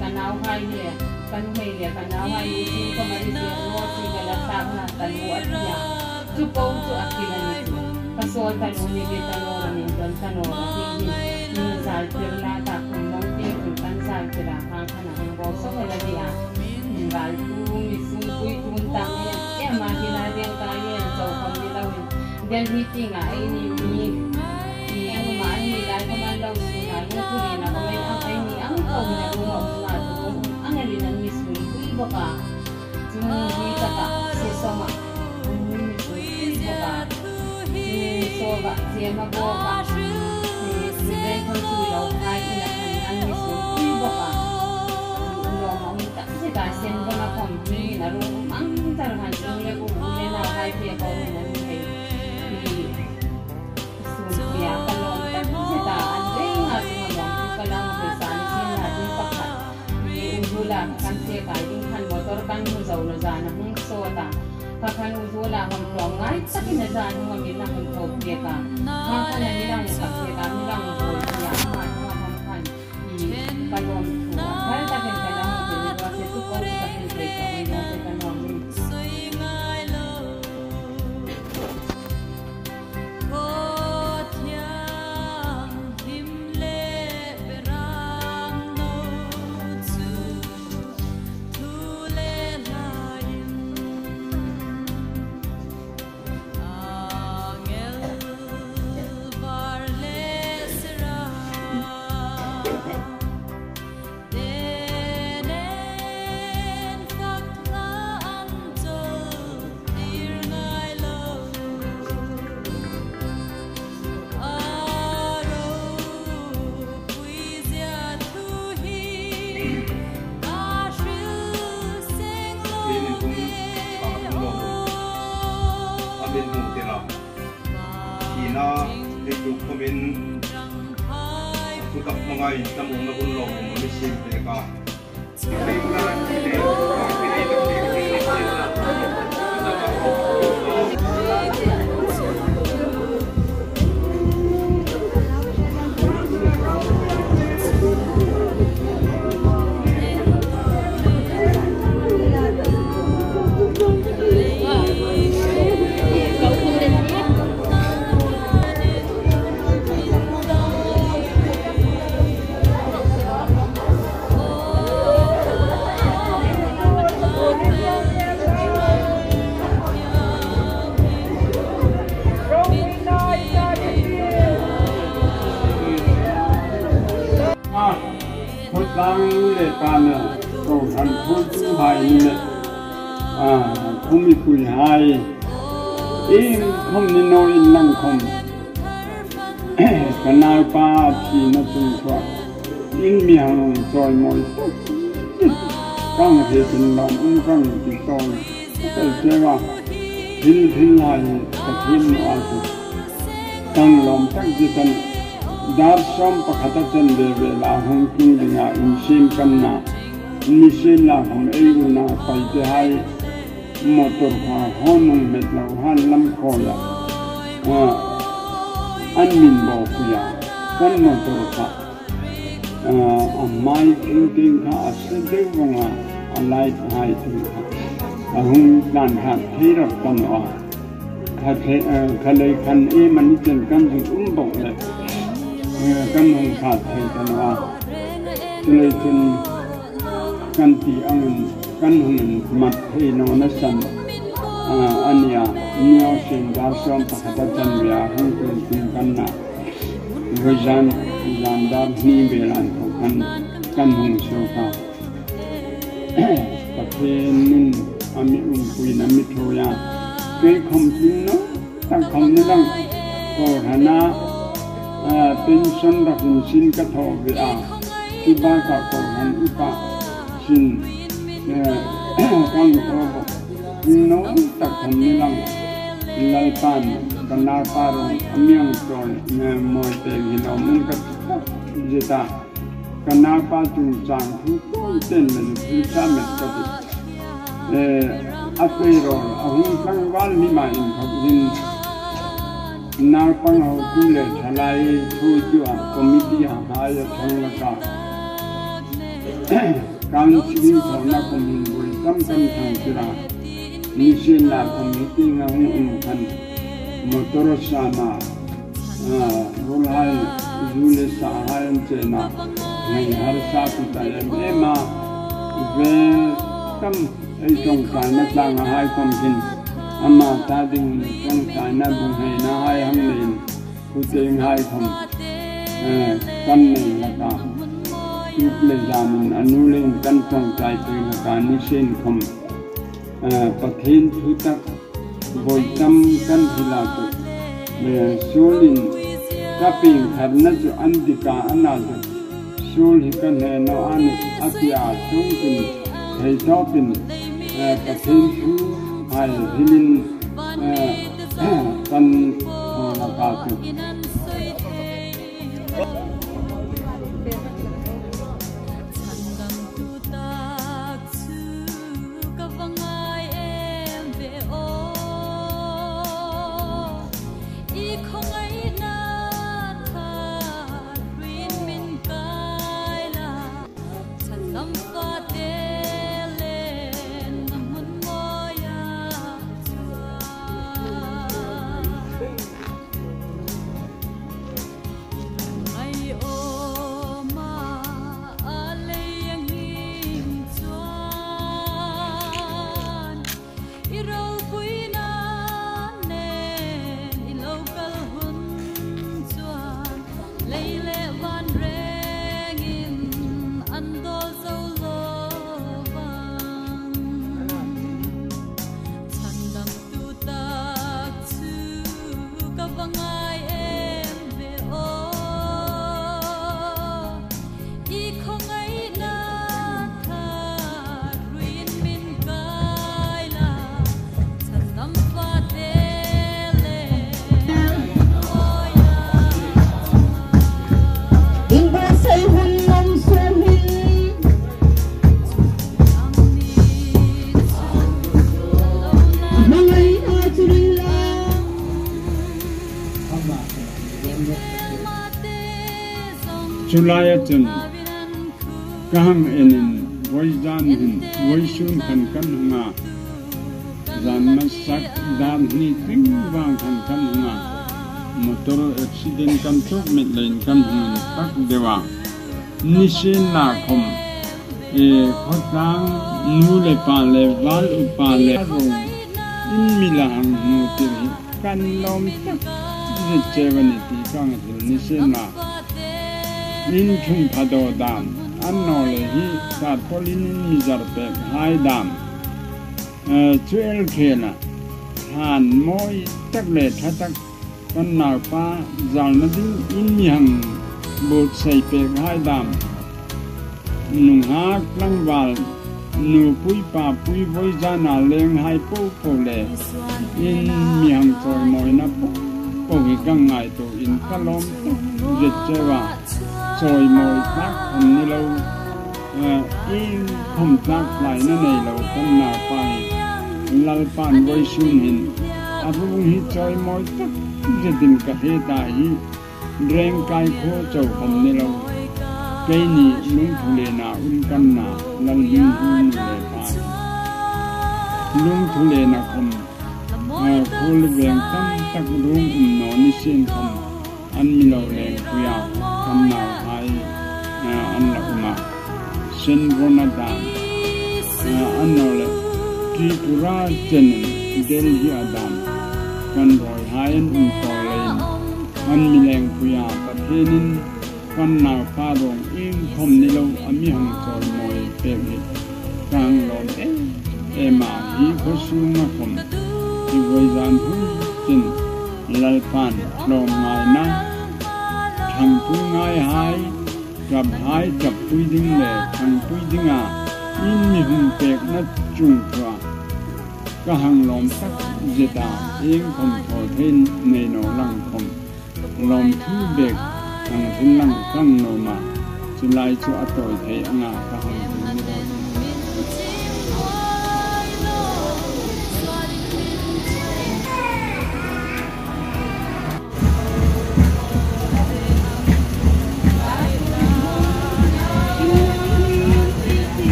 Kanau hai dia kanau hai dia kanau hai dia si ko mari si ro si gala sabna chupo chu akila ni chu pasol tanoni be tanora ni don tanora ni sal perla ta kumong ti ku tan sal tira khang khana hang bo so la dia ngal tu mi sum kui tun tang ya ma hila deng ta ye zo khom ni law den hi ti nga ai ni ang ma ni lai ko man law si na lu ku ni na ko mai ang ai ni ang ko ni lu mo na tu ang ali nan mi sum kui ba ka chung hi ta ka se so ma mi sum kui ba ka so ba se ma bo ka si den ko tu lo hai ni na ang mi sum kui ba ka lo ma mi ta se ka sen ba na kom ni na ru ang tar han chung le ko ni na hai pe ko ni na ni ya kalong tak sita andai ngaji ngomong kalang besan sin hadi pakat di ujula kan se kain kan motor kan muzau na jana hung sota kakan ujula hum long ngai takin na jana hum mina hum thok dia ka ha kan ni lang ka se ka ni lang ujul ya man hum kan di kalong tu hal takin kalang ujul wa se tu ko takin se ka ni na se kan hum Tamong na kulong mo simple ka. Kumi kui hai, in kom ni no in lang kom, kanal pa chi na tung chua, in mi hang choi moi, kang he tin long kang ti tong, cái chế wa, hin hai ta hin wa tu, kang long tang ji tan, dar som pa khata chen de ve la hong king dinga in sim kan na, ni sim la hong ei na pai te hai. Motor ha honong met lau han lam khoya an min bo kuya kan motor ha mai king ha ase de wanga alai hai tu ha hung dan ha thirap kan wa kha the khalai khan e man chen kan ju bo le kan hung kha thai kan wa le chen kan ti ang kan hung mat he no na sam ania nio sin dar som pakata chan ya hung tin kan na gojan dar ni belan ko kan hung so ka patin ami pui na mi thoya ke khom tin no tang khom ni lang ko hana pension da sin ka tho bi a ki ba ka ko han upa sin kang ko no tak thom ni lang lal pan kana parong amyang ton mo te ni no mun ka jeta kana pa tu chang thu ten le tu sa me ka apero ahung kang wal ni ma in thok din na pang ho tu le thalai thu chu a committee ha ya thang la ka kan chi thong na ko min bul kam kam thang chira nisin la komiti ngahung kan motor sama rolhai jule sahayan cena ngai har sa kita ema ve kam ai trong kai na tang hai kom kin ama ta ding trong kai na bung hai na hai hang len ku teng hai thom kan nei la ta ip le jamin anu len kan trong kai tu la ka nisin khom pathin thu tak boi tam kan thila tu me sulin kaping kharna chu andika anadu sul hi kan he no an atia chung kun thei topin pathin thu hai hilin kan la ka tu Julaya chun kahang enin voijan hin voisun kan hunga jan masak dan ni ting bang kan hunga motor accident kan chok mit lain kan hunga tak dewa nisin na khom khotang nu le pa le wal upa le ro in milang nu ti kan lom tak je chevani ti kang nisin na in chung phado dam annole hi sat polin nizar pe hai dam chuel khena han moi tak le thatak kan na pa jal na din in mi hang bot sai pe hai dam nung ha klang wal nu pui pa pui voi jana leng hai po po le in mi hang choi moi na po hi kang ngai to in kalom je chewa rồi mồi tác thầm như lâu in thầm tác lại nó này lâu con nào phải lal pan với xuân hình abung hi chơi mồi tác gia đình cả thế tại rèn cài khô trầu thầm như lâu cây nị lung thu lệ nào un căn na lal hin hun lệ phải lung thu lệ nào không khô lệ vàng tâm tác lung nó ni sen không ăn mi lâu lệ kuya cầm nào an la uma sen ronada an nole tripura chen delhi adam kan roi hain tolein an mileng puya pathenin kan na pa rong in khom ni lo ami hang choi moi pe ni kang lom ema hi khosuma khom ti voi jan hu chen lalpan lom ngai na thằng tu ngai hai gặp hai gặp tui ding le thằng tui ding à in mi hung pek na chung thua ka hang lom tak zeta eng khom tho then nei no lang khom lom thu bek thằng thin lang kang no ma chu lai chu atoi thei anga ka hang